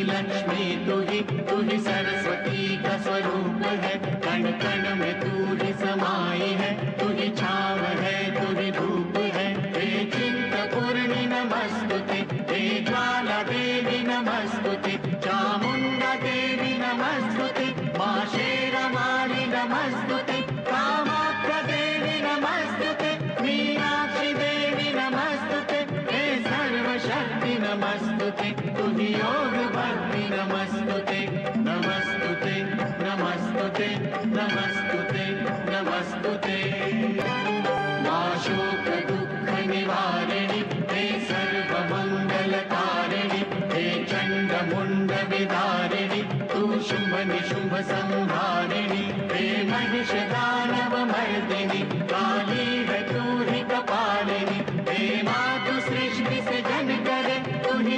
लक्ष्मी तू ही सरस्वती का स्वरूप है, कण कण में तू ही समाई है, तू ही छाव है, तू ही धूप है। हे चिंतपूर्णि नमस्तुते, हे ज्वाला देवी नमस्तुते, चामुंडा देवी नमस्तुते, मां शेरवाली नमस्तुते, कामाख्या देवी नमस्तुते, मीनाक्षी देवी नमस्तुते, हे सर्वशक्ति नमस्तुते, तू ही योग भक्ति नमस्तुते, नमस्तुते नमस्तुते नमस्तुते नमस्तुते। मां शोक दुख निवारिणि, हे सर्वमंगलकारिणि, हे चंड मुंड विदारिणि, तू शुंभ निशुंभ संहारिणि, हे महिष दानव मर्दिनि, काली है तू ही कपालिनी, हे मातु सृष्टि से जन करे, तू ही